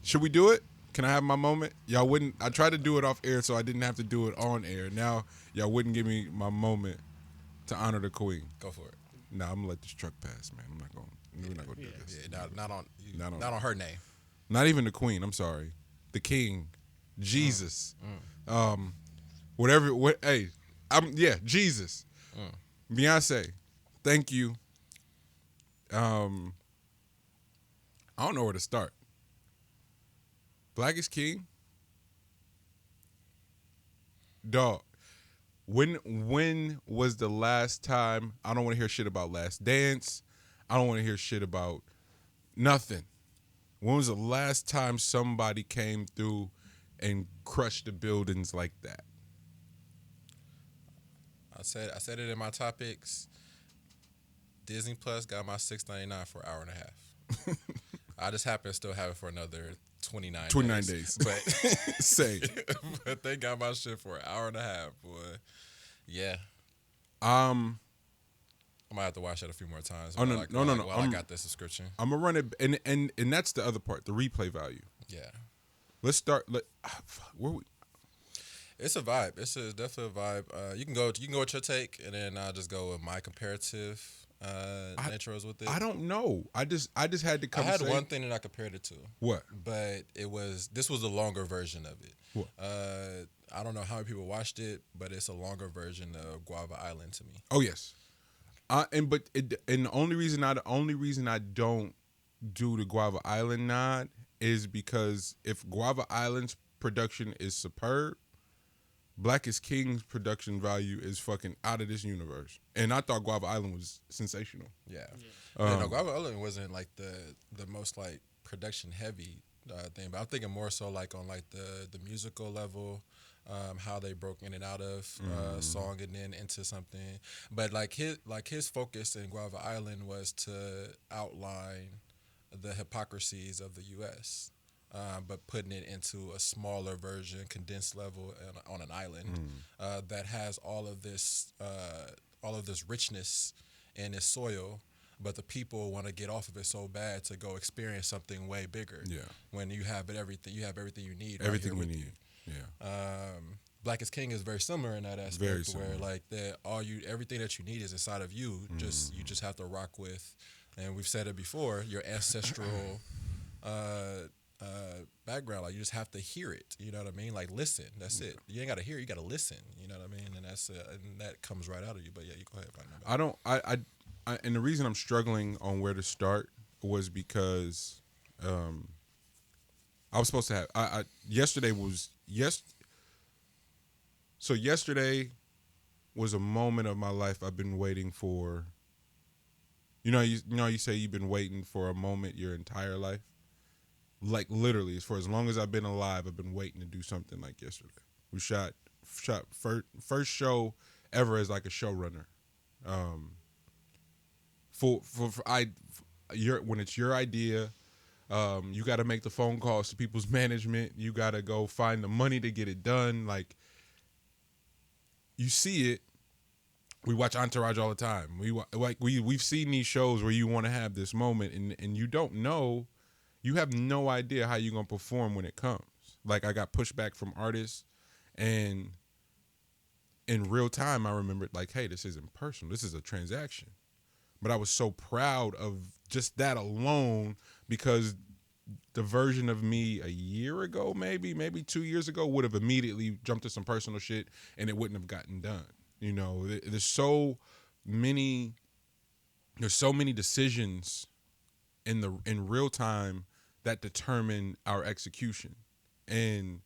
Should we do it? Can I have my moment? Y'all wouldn't. I tried to do it off air so I didn't have to do it on air. Now y'all wouldn't give me my moment to honor the queen. Go for it. Nah, I'm gonna let this truck pass, man. I'm not going. We're not gonna do this. Yeah, not on Not not on- on her name. Not even the queen. I'm sorry. The king, Jesus. Whatever. What? Hey, Jesus. Beyonce. Thank you. I don't know where to start. Black is king. Dog. When was the last time? I don't want to hear shit about Last Dance. I don't want to hear shit about nothing. When was the last time somebody came through and crushed the buildings like that? I said it in my topics. Disney Plus got my $6.99 for an hour and a half. I just happen to still have it for another 29 days. But Say. but they got my shit for an hour and a half, boy. Yeah. I might have to watch it a few more times. Oh, no. While I got the subscription. I'm gonna run it, and that's the other part, the replay value. Yeah. Let's start. Where we? It's a vibe. It's definitely a vibe. You can go with your take, and then I'll just go with my comparative intros with it. I don't know. I just had to come. I had one thing that I compared it to. What? But this was a longer version of it. What? I don't know how many people watched it, but it's a longer version of Guava Island to me. Oh yes. And the only reason I don't do the Guava Island nod is because if Guava Island's production is superb, Black is King's production value is fucking out of this universe. And I thought Guava Island was sensational. Yeah. No, Guava Island wasn't like the most like production heavy thing, but I'm thinking more so like on like the musical level, how they broke in and out of song and then into something. But like his focus in Guava Island was to outline the hypocrisies of the U.S. But putting it into a smaller version, condensed level on an island that has all of this richness in its soil, but the people want to get off of it so bad to go experience something way bigger. Yeah. When you have everything you need. Everything right we here with need. you. Yeah. Black is King is very similar in that aspect, Very similar. where like everything that you need is inside of you. You just have to rock with, and we've said it before, your ancestral background. Like you just have to hear it. You know what I mean? Like listen. That's it. You ain't got to hear. You got to listen. You know what I mean? And and that comes right out of you. But yeah, you go ahead. And the reason I'm struggling on where to start was because I was supposed to have yesterday was a moment of my life I've been waiting for. You say you've been waiting for a moment your entire life. Like literally, for as long as I've been alive, I've been waiting to do something like yesterday. We shot first show ever as like a showrunner. When it's your idea, you got to make the phone calls to people's management. You got to go find the money to get it done. Like you see it. We watch Entourage all the time. We've seen these shows where you want to have this moment, and you don't know. You have no idea how you're going to perform when it comes. Like, I got pushback from artists, and in real time, I remembered, like, hey, this isn't personal. This is a transaction. But I was so proud of just that alone because the version of me a year ago, maybe 2 years ago, would have immediately jumped to some personal shit, and it wouldn't have gotten done. You know, there's so many decisions in real time that determine our execution. And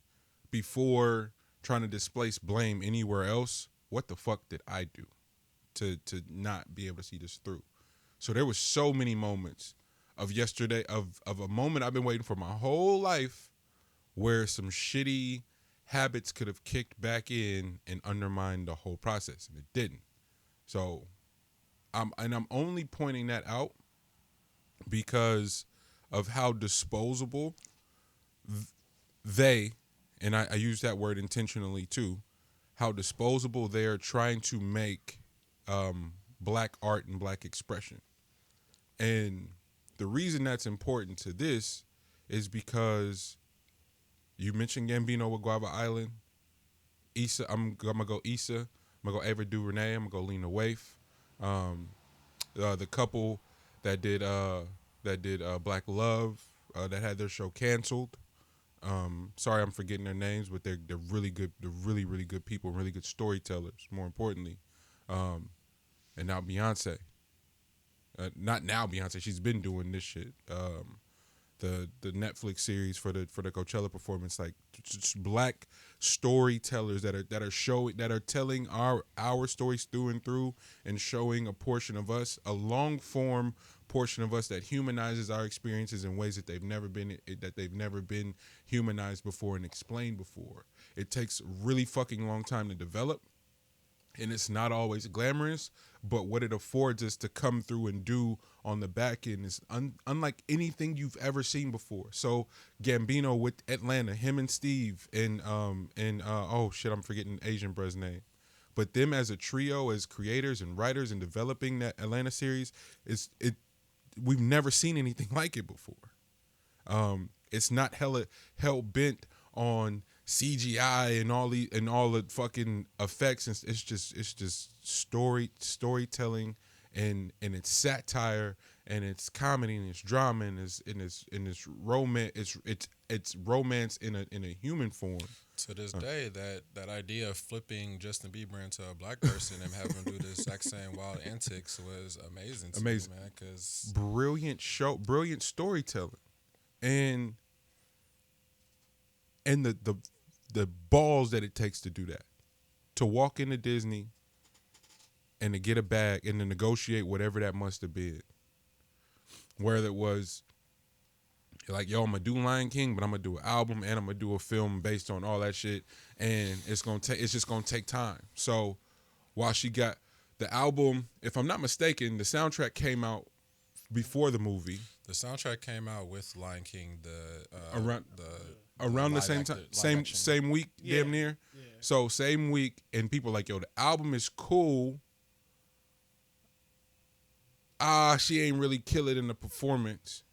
before trying to displace blame anywhere else, what the fuck did I do to not be able to see this through? So there was so many moments of yesterday of a moment I've been waiting for my whole life where some shitty habits could have kicked back in and undermined the whole process, and it didn't. So I'm only pointing that out because of how disposable they, and I use that word intentionally too, how disposable they're trying to make black art and black expression. And the reason that's important to this is because you mentioned Gambino with Guava Island. Issa, I'm gonna go Issa. I'm gonna go Ava DuVernay. I'm gonna go Lena Waithe. The couple that did Black Love that had their show canceled. Sorry, I'm forgetting their names, but they're really good. They're really really good people, really good storytellers. More importantly, and now Beyonce. Not now Beyonce. She's been doing this shit. The Netflix series for the Coachella performance, like just black storytellers that are telling our stories through and through, and showing a portion of us, a long form portion of us that humanizes our experiences in ways that they've never been humanized before and explained before. It takes a really fucking long time to develop. And it's not always glamorous, but what it affords us to come through and do on the back end is unlike anything you've ever seen before. So Gambino with Atlanta, him and Steve, and oh shit, I'm forgetting Asian bruh's name, but them as a trio, as creators and writers and developing that Atlanta series, we've never seen anything like it before. It's not hell bent on CGI and all the fucking effects. It's just storytelling, and it's satire, and it's comedy, and it's drama, and it's romance. It's romance in a human form. To this day, that idea of flipping Justin Bieber into a black person and having him do the exact same wild antics was amazing to me, man. Because brilliant show, brilliant storytelling, and the balls that it takes to do that, to walk into Disney and to get a bag and to negotiate whatever that must have been, whether it was like, yo, I'm gonna do Lion King, but I'm gonna do an album and I'm gonna do a film based on all that shit, and it's just gonna take time. So while she got the album, if I'm not mistaken, the soundtrack came out before the movie. The soundtrack came out with Lion King, around the same time, same week, damn near. Yeah. So same week, and people are like, yo, the album is cool. She ain't really kill it in the performance.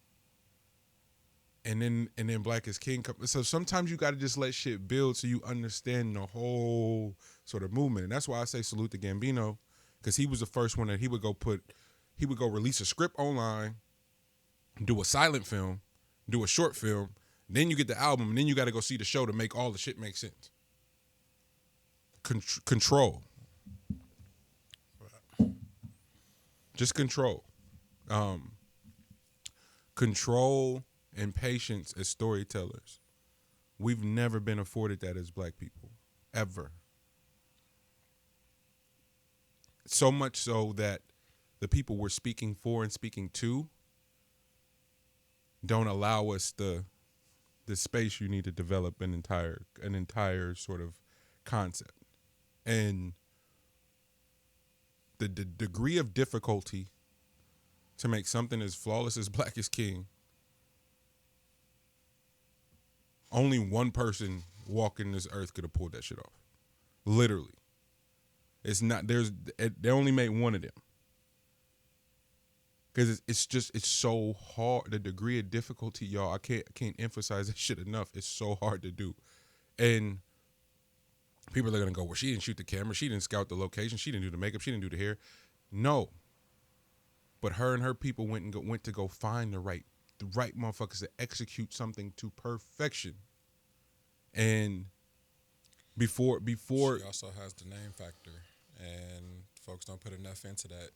And then Black is King comes. So sometimes you got to just let shit build so you understand the whole sort of movement. And that's why I say salute to Gambino, because he was the first one that he would go release a script online, do a silent film, do a short film, then you get the album, and then you got to go see the show to make all the shit make sense. Control. Just control. Control and patience as storytellers. We've never been afforded that as black people, ever. So much so that the people we're speaking for and speaking to don't allow us the space you need to develop an entire sort of concept. And the degree of difficulty to make something as flawless as Black is King, only one person walking this earth could have pulled that shit off. Literally. They only made one of them. Because it's so hard. The degree of difficulty, y'all, I can't emphasize that shit enough. It's so hard to do. And people are going to go, well, she didn't shoot the camera. She didn't scout the location. She didn't do the makeup. She didn't do the hair. No. But her and her people went to go find the right motherfuckers to execute something to perfection. And before she also has the name factor, and folks don't put enough into that.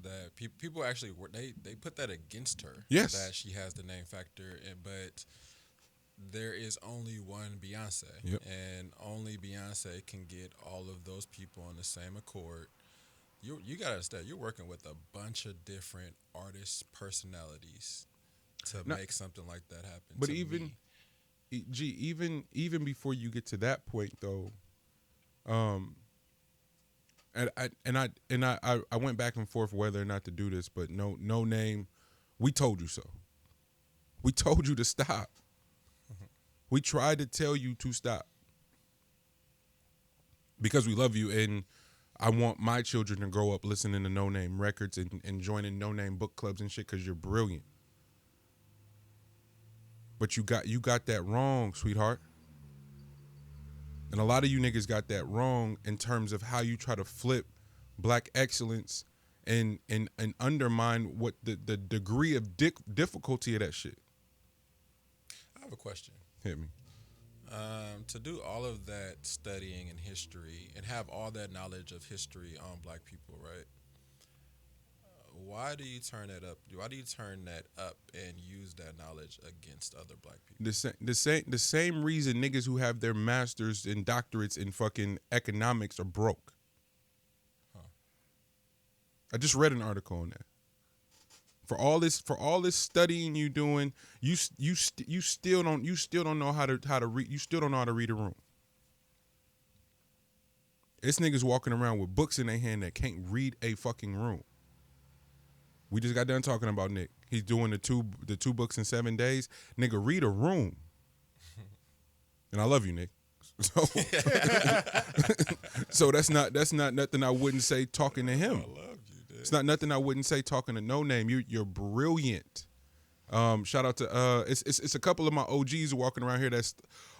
That people actually they put that against her. Yes, that she has the name factor, but there is only one Beyonce, yep. And only Beyonce can get all of those people on the same accord. You gotta understand, you're working with a bunch of different artists' personalities to make something like that happen. But even before you get to that point, though, and I went back and forth whether or not to do this, but no name. We told you so. We told you to stop. Mm-hmm. We tried to tell you to stop because we love you, and I want my children to grow up listening to No Name records and joining No Name book clubs and shit because you're brilliant. But you got that wrong, sweetheart. And a lot of you niggas got that wrong in terms of how you try to flip black excellence and undermine what the degree of difficulty of that shit. I have a question. Hit me. To do all of that studying in history and have all that knowledge of history on black people, right? Why do you turn that up? Why do you turn that up and use that knowledge against other black people? The same reason niggas who have their masters and doctorates in fucking economics are broke. Huh. I just read an article on that. For all this studying you doing, you still don't know how to read. You still don't know how to read a room. It's niggas walking around with books in their hand that can't read a fucking room. We just got done talking about Nick. He's doing the two books in 7 days. Nigga, read a room. And I love you, Nick. So, so that's not nothing I wouldn't say talking to him. I love you, dude. It's not nothing I wouldn't say talking to No Name. You're brilliant. Shout out to it's a couple of my OGs walking around here that's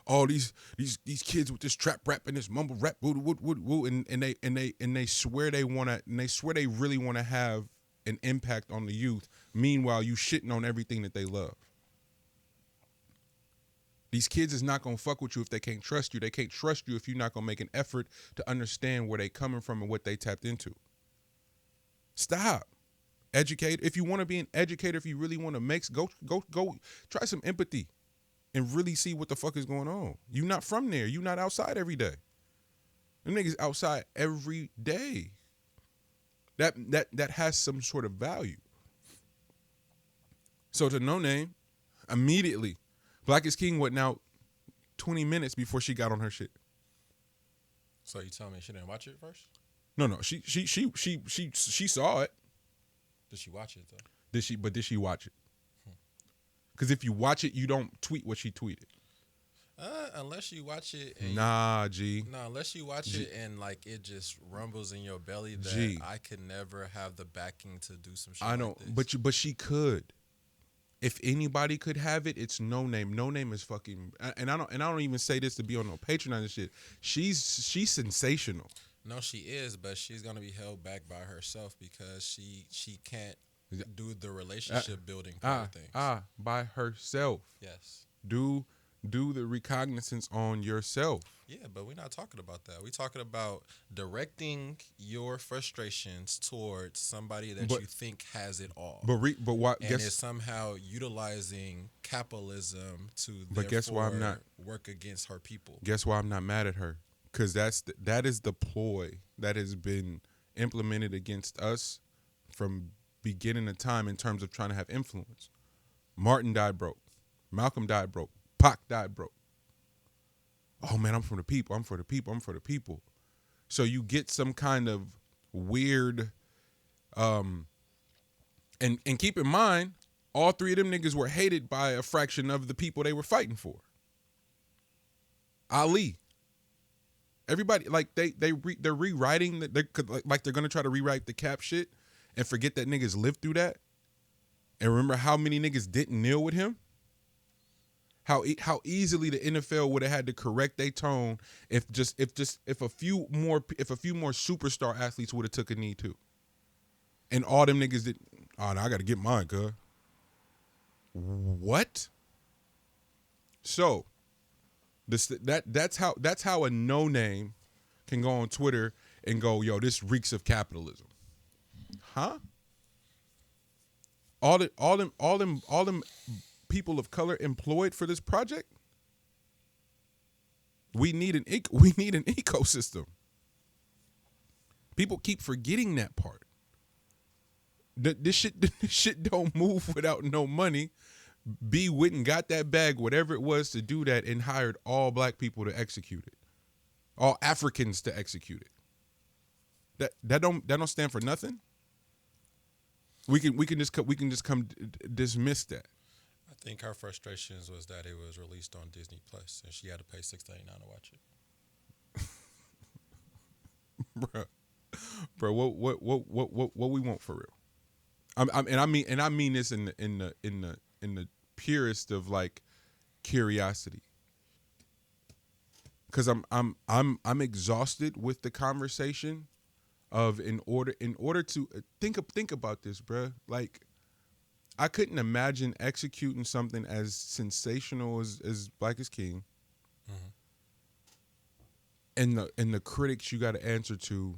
all these kids with this trap rap and this mumble rap woo, and they swear they really want to have an impact on the youth. Meanwhile, you shitting on everything that they love. These kids is not gonna fuck with you if they can't trust you. They can't trust you if you're not gonna make an effort to understand where they coming from and what they tapped into. Stop. Educate. If you want to be an educator, if you really want to go try some empathy and really see what the fuck is going on. You not from there. You not outside every day. Them niggas outside every day. That has some sort of value. So to No Name, immediately, Black is King went out 20 minutes before she got on her shit. So you tell me she didn't watch it first? No. She saw it. Did she watch it though? Did she watch it? Because if you watch it, you don't tweet what she tweeted. Unless you watch it. And unless you watch it and like it just rumbles in your belly that I could never have the backing to do some shit. I know, like this. but she could. If anybody could have it, it's No Name. No Name is fucking, and I don't even say this to be on no patronizing shit. She's sensational. No, she is, but she's gonna be held back by herself because she can't do the relationship building part of things. By herself. Yes. Do the recognizance on yourself. Yeah, but we're not talking about that. We're talking about directing your frustrations towards somebody that you think has it all. But why? And is somehow utilizing capitalism to guess why I'm not work against her people. Guess why I'm not mad at her? Because that is the ploy that has been implemented against us from beginning of time in terms of trying to have influence. Martin died broke. Malcolm died broke. Pac died broke. Oh man, I'm for the people. I'm for the people. I'm for the people. So you get some kind of weird, and keep in mind, all three of them niggas were hated by a fraction of the people they were fighting for. Ali. Everybody, like they're rewriting that they're gonna try to rewrite the Cap shit and forget that niggas lived through that. And remember how many niggas didn't kneel with him? How easily the NFL would have had to correct their tone if a few more superstar athletes would have took a knee too. And all them niggas did. Oh, no, I got to get mine, cuz. What? So, that's how a No Name can go on Twitter and go, yo, this reeks of capitalism. Huh? All them people of color employed for this project? We need an ecosystem. People keep forgetting that part. This shit don't move without no money. B went and got that bag, whatever it was, to do that, and hired all black people to execute it, all Africans to execute it. That don't stand for nothing. We can just come dismiss that. I think her frustrations was that it was released on Disney Plus and she had to pay $6.99 to watch it. Bro, what we want for real? I mean this in the purest of like curiosity. Because I'm exhausted with the conversation of in order to think about this, bruh. Like, I couldn't imagine executing something as sensational as Black is King, and the critics you got to answer to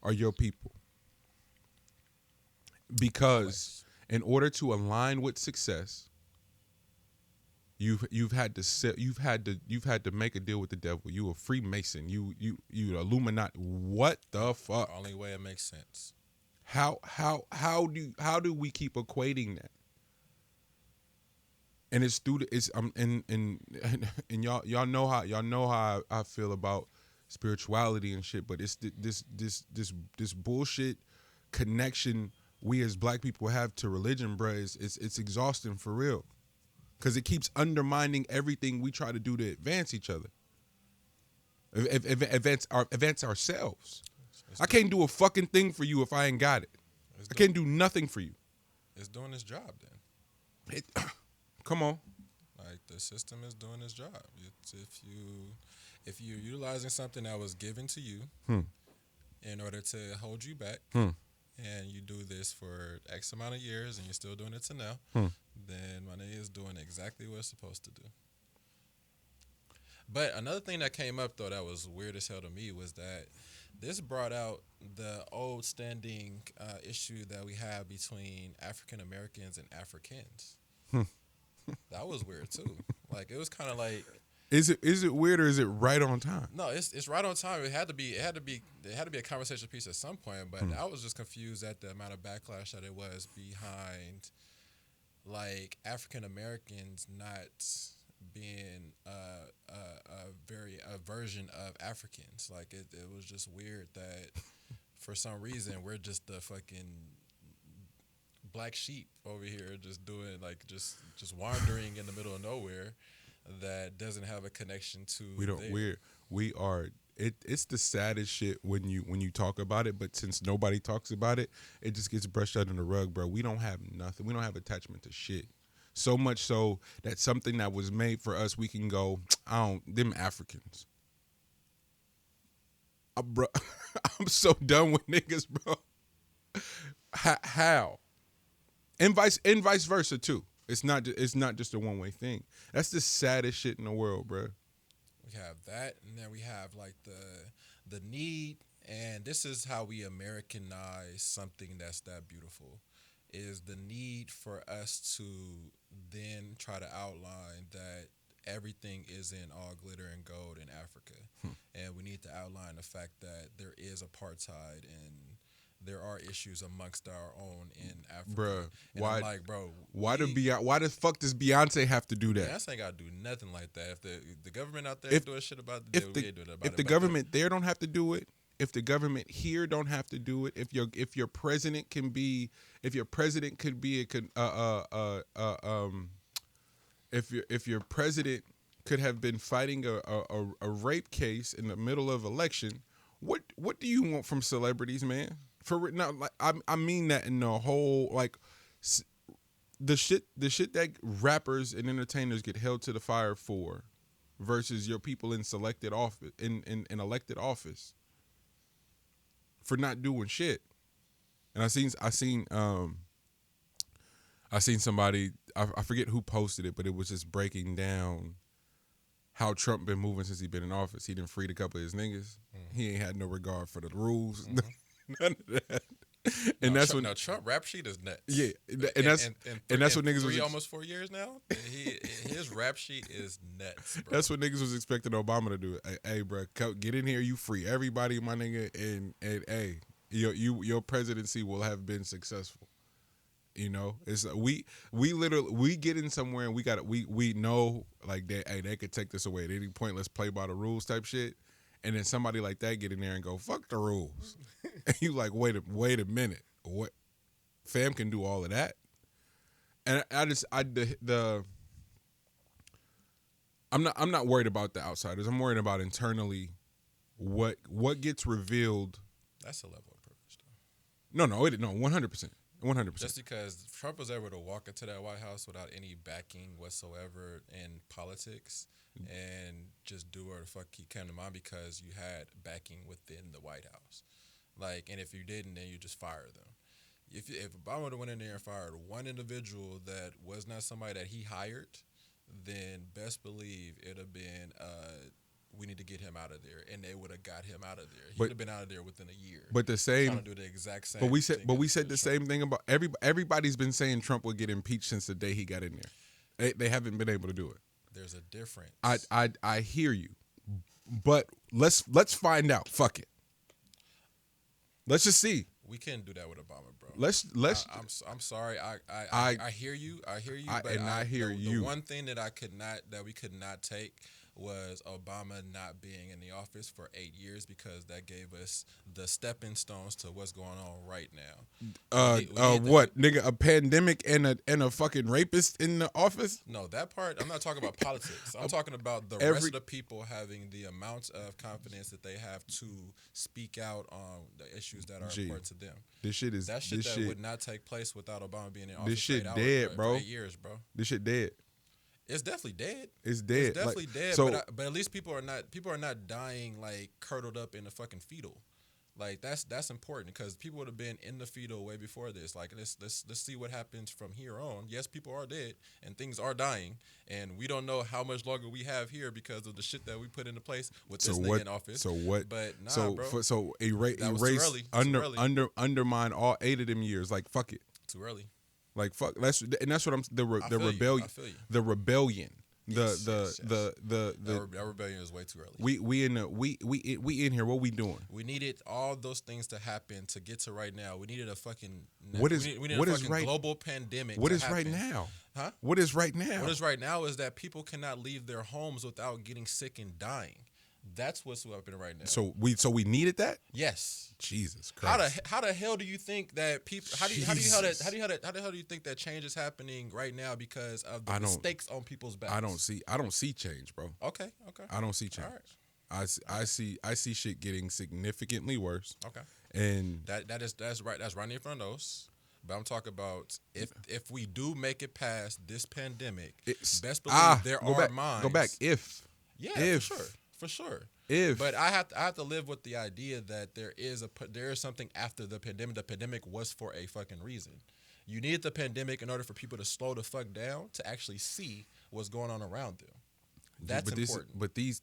are your people. Because in order to align with success, you've had to make a deal with the devil. You a Freemason. You Illuminati. What the fuck? Only way it makes sense. How do we keep equating that? And it's through and y'all know how I feel about spirituality and shit, but it's this bullshit connection we as Black people have to religion, bruh. It's exhausting for real, because it keeps undermining everything we try to do to advance each other, advance ourselves. I can't do a fucking thing for you if I ain't got it. I can't do nothing for you. It's doing its job then. Come on. Like, the system is doing its job. It's if you're utilizing something that was given to you in order to hold you back, and you do this for X amount of years and you're still doing it to now, then my nigga is doing exactly what it's supposed to do. But another thing that came up, though, that was weird as hell to me was that this brought out the old standing issue that we have between African Americans and Africans. That was weird too. Like, it was kind of like, is it weird or is it right on time? no, it's right on time. It had to be a conversation piece at some point. But I was just confused at the amount of backlash that it was behind, like, African Americans not being a version of Africans. Like, it was just weird that for some reason we're just the fucking black sheep over here, just doing, like, just wandering in the middle of nowhere that doesn't have a connection to. We are. It's the saddest shit when you talk about it, but since nobody talks about it, it just gets brushed under the rug, bro. We don't have nothing. We don't have attachment to shit. So much so that something that was made for us, we can go, them Africans. Bro, I'm so done with niggas, bro. How? And vice versa too. It's not just a one-way thing. That's the saddest shit in the world, bro. We have that, and then we have, like, the need, and this is how we Americanize something that's that beautiful, is the need for us to then try to outline that everything isn't all glitter and gold in Africa. And we need to outline the fact that there is apartheid and there are issues amongst our own in Africa. Bruh, and why? I'm like, bro, why the fuck does Beyonce have to do that? Beyonce ain't gotta do nothing like that. If the government out there doing shit about it, we ain't doing about it. If the government there don't have to do it, if the government here don't have to do it, if your president could be if your president could have been fighting a rape case in the middle of election, what do you want from celebrities, man? For now, like, I mean that in the whole, like, the shit that rappers and entertainers get held to the fire for, versus your people in selected office in elected office for not doing shit. And I seen somebody, I forget who posted it, but it was just breaking down how Trump been moving since he been in office. He done freed a couple of his niggas. He ain't had no regard for the rules. None of that. And that's when Trump rap sheet is nuts. Yeah, and that's what niggas was almost 4 years now. His rap sheet is nuts, bro. That's what niggas was expecting Obama to do. Hey, bro, get in here. You free everybody, my nigga, and hey, your presidency will have been successful. You know, it's we literally get in somewhere and we know, like, they could take this away at any point. Let's play by the rules type shit. And then somebody like that get in there and go, fuck the rules. And you like, wait a minute. What? Fam can do all of that? And I'm not worried about the outsiders. I'm worried about internally what gets revealed. That's a level of privilege, though. No, 100%. 100%. Just because Trump was able to walk into that White House without any backing whatsoever in politics and just do whatever the fuck he came to mind because you had backing within the White House. Like, and if you didn't, then you just fire them. If Obama would have went in there and fired one individual that was not somebody that he hired, then best believe it would have been we need to get him out of there, and they would have got him out of there. He would have been out of there within a year. But the same, trying to do the exact same. But we said the same thing about everybody's been saying Trump would get impeached since the day he got in there. They haven't been able to do it. There's a difference. I hear you, but let's find out. Fuck it. Let's just see. We can't do that with Obama, bro. Let's. I'm sorry. I hear you. I hear you. I hear you. The one thing that we could not take was Obama not being in the office for 8 years because that gave us the stepping stones to what's going on right now. What, nigga? A pandemic and a fucking rapist in the office? No, that part. I'm not talking about politics. I'm talking about the rest of the people having the amount of confidence that they have to speak out on the issues that are important to them. This shit is that shit would not take place without Obama being in office. This shit dead, bro. For 8 years, bro. This shit dead. It's definitely dead. It's dead. It's definitely dead. So, but at least people are not dying like curdled up in a fucking fetal. Like that's important because people would have been in the fetal way before this. Like let's see what happens from here on. Yes, people are dead and things are dying, and we don't know how much longer we have here because of the shit that we put into place with this nigga in office. So what? But nah, bro. Erase undermine all 8 of them years. Like fuck it. Too early. Like fuck, that's what I'm. The rebellion, the rebellion, that rebellion is way too early. We in here. What we doing? We needed all those things to happen to get to right now. We needed a fucking global pandemic. What is right now? Huh? What is right now? What is right now is that people cannot leave their homes without getting sick and dying. That's what's happening right now. So we needed that? Yes. Jesus Christ. How the hell do you think that people? How the hell do you think that change is happening right now because of the mistakes on people's backs? I don't see change, bro. Okay. I don't see change. All right. I see shit getting significantly worse. Okay. And that's right. That's right in front of us. But I'm talking about if we do make it past this pandemic, best believe there are minds. Go back if. Yeah, for sure. But I have to live with the idea that there is something after the pandemic. The pandemic was for a fucking reason. You needed the pandemic in order for people to slow the fuck down to actually see what's going on around them. That's important. But these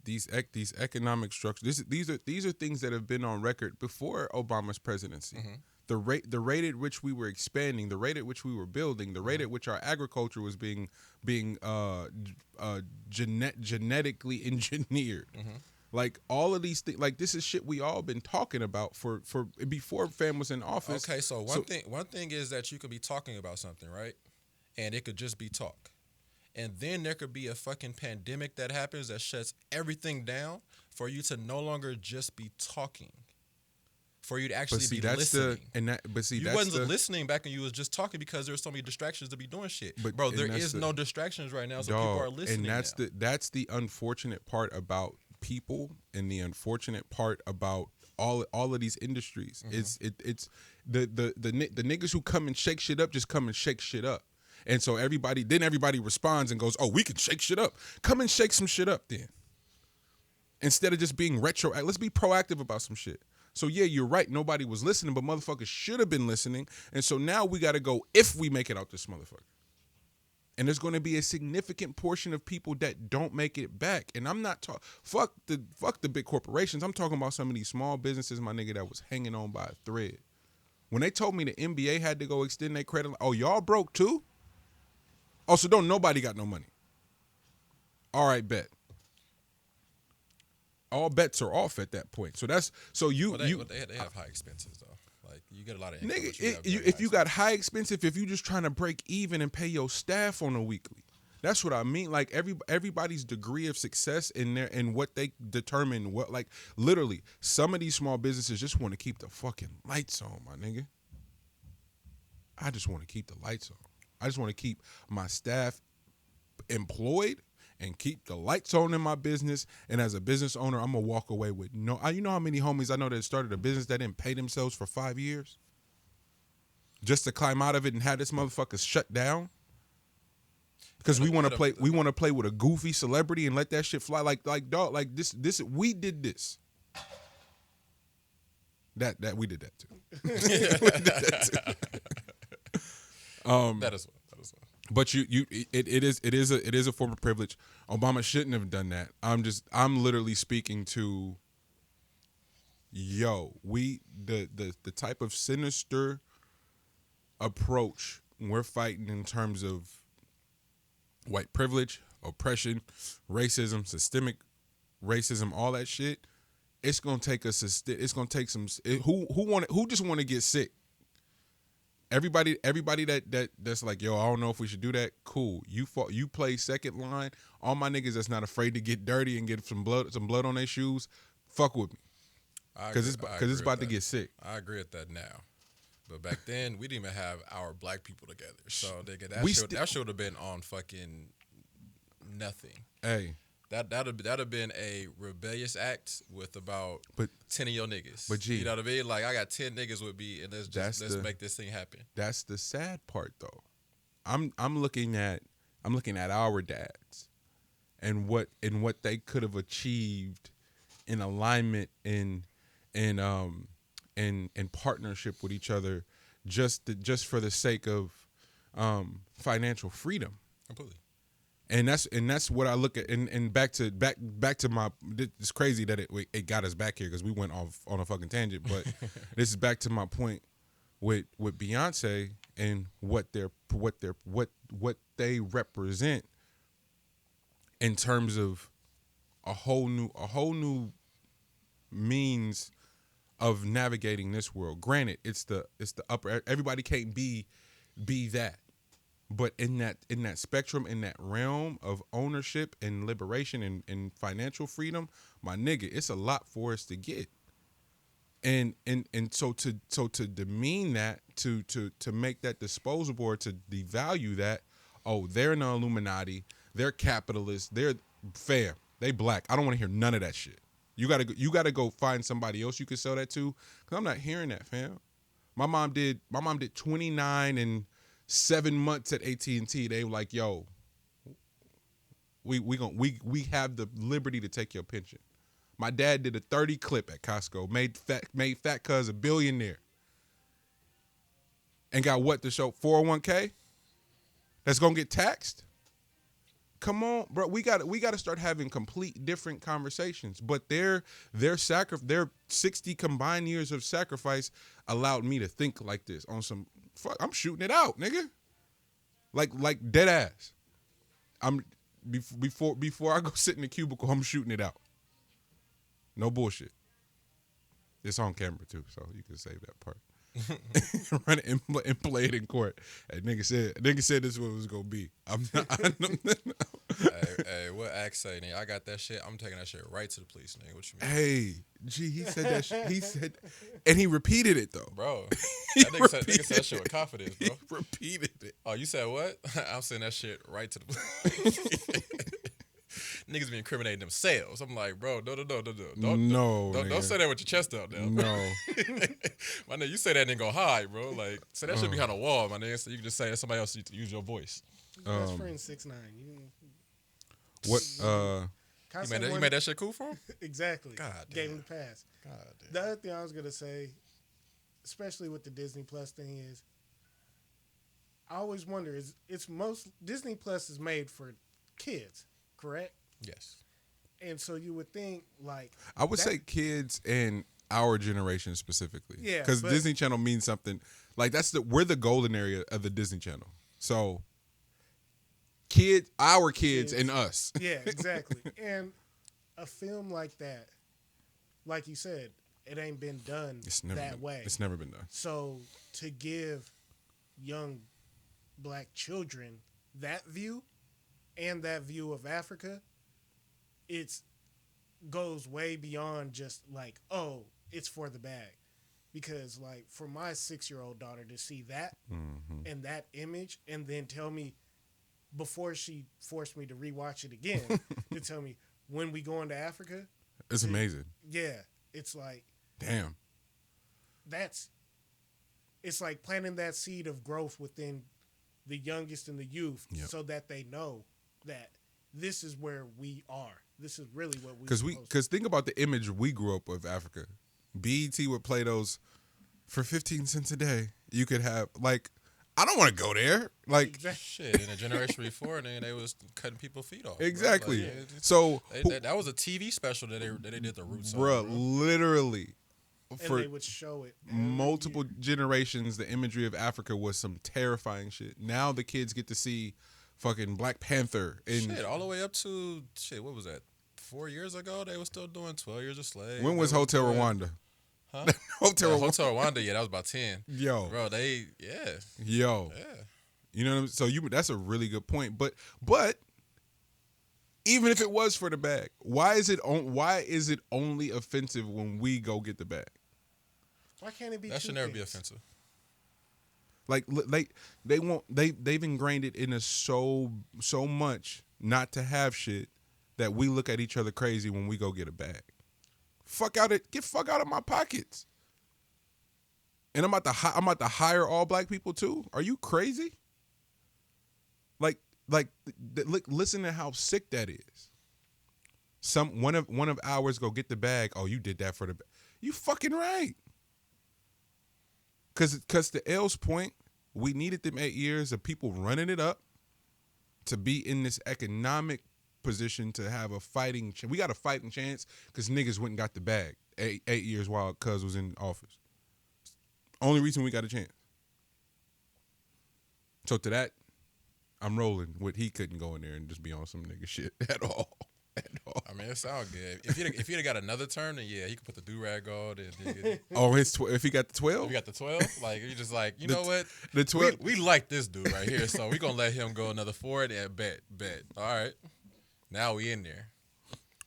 economic structures, these are things that have been on record before Obama's presidency. Mm-hmm. The rate at which we were expanding, the rate at which we were building, the rate at which our agriculture was being genetically engineered. Mm-hmm. Like all of these things, like this is shit we all been talking about for before Fam was in office. Okay, so one thing is that you could be talking about something, right? And it could just be talk. And then there could be a fucking pandemic that happens that shuts everything down for you to no longer just be talking. For you to actually be listening. You wasn't listening back when you was just talking because there were so many distractions to be doing shit. Bro, there is no distractions right now, so people are listening. And that's the unfortunate part about people and the unfortunate part about all of these industries. Mm-hmm. It's the niggas who come and shake shit up just come and shake shit up. And so everybody responds and goes, "Oh, we can shake shit up. Come and shake some shit up then." Instead of just being retro, let's be proactive about some shit. So yeah, you're right. Nobody was listening, but motherfuckers should have been listening. And so now we got to go if we make it out this motherfucker. And there's going to be a significant portion of people that don't make it back. And I'm not talking fuck the big corporations. I'm talking about some of these small businesses, my nigga, that was hanging on by a thread. When they told me the NBA had to go extend their credit, oh, y'all broke too? Oh, so don't nobody got no money. All right, bet. All bets are off at that point. So they have high expenses though. Like you get a lot of income. Nigga, if you got high expensive, if you just trying to break even and pay your staff on a weekly, that's what I mean. Like everybody's degree of success in there and what they determine what, like literally some of these small businesses just want to keep the fucking lights on, my nigga. I just want to keep the lights on. I just want to keep my staff employed and keep the lights on in my business. And as a business owner, I'm going to walk away with no. You know how many homies I know that started a business that didn't pay themselves for 5 years? just to climb out of it and have this motherfucker shut down. Because we want to play with a goofy celebrity and let that shit fly. Like dog, like this we did this. That we did that too. We did that too. That is one. But it is a form of privilege. Obama shouldn't have done that. I'm literally speaking to the type of sinister approach we're fighting in terms of white privilege, oppression, racism, systemic racism, all that shit. It's gonna take us. It's gonna take some. Who just want to get sick. Everybody that's like, yo, I don't know if we should do that. Cool. You play second line. All my niggas that's not afraid to get dirty and get some blood on their shoes. Fuck with me. Because it's about to get sick. I agree with that now. But back then, we didn't even have our black people together. So nigga, that should have been on fucking nothing. Hey. That'd have been a rebellious act with about 10 of your niggas. But you know what I mean? Like, I got 10 niggas with me, and let's make this thing happen. That's the sad part, though. I'm looking at our dads and what they could have achieved in alignment in partnership with each other, just for the sake of financial freedom. Completely. And that's what I look at, and back to my. It's crazy that it got us back here because we went off on a fucking tangent. But this is back to my point with Beyonce and what they represent in terms of a whole new means of navigating this world. Granted, it's the upper. Everybody can't be that. But in that spectrum, in that realm of ownership and liberation and financial freedom, my nigga, it's a lot for us to get. And so to demean that, to make that disposable or to devalue that, oh, they're in the Illuminati, they're capitalists, they're fair, they black. I don't want to hear none of that shit. You gotta go find somebody else you can sell that to, because I'm not hearing that, fam. My mom did 29 and 7 months at AT&T. They were like, yo, we have the liberty to take your pension. My dad did a 30 clip at Costco, made fat cuz a billionaire. And got what to show? 401k? That's gonna get taxed? Come on, bro. We gotta start having complete different conversations. But their 60 combined years of sacrifice allowed me to think like this on some fuck, I'm shooting it out, nigga. Like dead ass. I'm before I go sit in the cubicle, I'm shooting it out. No bullshit. It's on camera too, so you can save that part. Run it and play it in court. Hey, nigga said this is what it was gonna be. Hey, what Axe say? Nigga, I got that shit. I'm taking that shit right to the police, nigga. What you mean? Hey, he said that shit. He said, and he repeated it though, bro. That nigga said that shit with confidence, bro. He repeated it. Oh, you said what? I'm saying that shit right to the police. Niggas be incriminating themselves. I'm like, bro, no. Don't say that with your chest out now. No. My nigga, you say that and go hide, bro. Like, say that shit behind a wall, my nigga, so you can just say somebody else use your voice. Best friend 6ix9ine. What? You made that shit cool for him? Exactly. God damn. Gave him the pass. God damn. The other thing I was gonna say, especially with the Disney Plus thing, is I always wonder Disney Plus is made for kids, correct? Yes. And so you would think, like, I would say kids and our generation specifically. Yeah. Because Disney Channel means something. Like, we're the golden area of the Disney Channel. So our kids and us. Yeah, exactly. And a film like that, like you said, it ain't been done that way. It's never been done. So to give young black children that view and that view of Africa, it goes way beyond just like, oh, it's for the bag. Because like for my 6-year-old daughter to see that and that image and then tell me before she forced me to rewatch it again to tell me when we going to Africa. It's amazing. Yeah. It's like, damn. That's it's like planting that seed of growth within the youngest and the youth, so that they know that this is where we are. This is really what we. Because think about the image we grew up with Africa. BET would play those for 15 cents a day. You could have like, I don't want to go there. Like shit, in a generation before, they was cutting people's feet off. Exactly. Like, so that was a TV special that they did the Roots on. Bro, literally. And they would show it multiple generations. The imagery of Africa was some terrifying shit. Now the kids get to see fucking Black Panther and shit all the way up to shit. What was that? 4 years ago, they were still doing 12 Years a Slave. When was Hotel Rwanda? Huh? Hotel Rwanda. Yeah, that was about 10. Yo, bro, you know what I mean? So that's a really good point. But even if it was for the bag, why is it only offensive when we go get the bag? Why can't it be? That should never be offensive. Like they've ingrained it in us so much not to have shit that we look at each other crazy when we go get a bag. Get fuck out of my pockets. And I'm about to hire all black people too. Are you crazy? Listen to how sick that is. One of ours go get the bag. Oh, you did that for the bag. You fucking right. Cause to L's point, we needed them 8 years of people running it up to be in this economic position to have a fighting chance. We got a fighting chance because niggas went and got the bag 8 years while Cuz was in office. Only reason we got a chance. So to that, I'm rolling with he couldn't go in there and just be on some nigga shit at all. I mean, it sounds good. If he'd have got another term, then yeah, he could put the do-rag on. If he got the 12? If he got the 12, like, you just like, know what? The 12. We like this dude right here, so we going to let him go another 4 and bet. All right. Now we in there.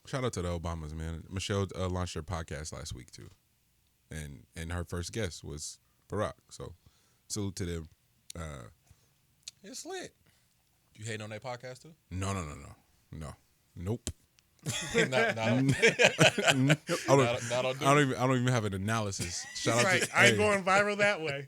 Shout out to the Obamas, man. Michelle launched her podcast last week, too. And her first guest was Barack. So, salute to them. It's lit. You hating on that podcast, too? No. Nope. not I don't even have an analysis. Shout out to I ain't going viral that way.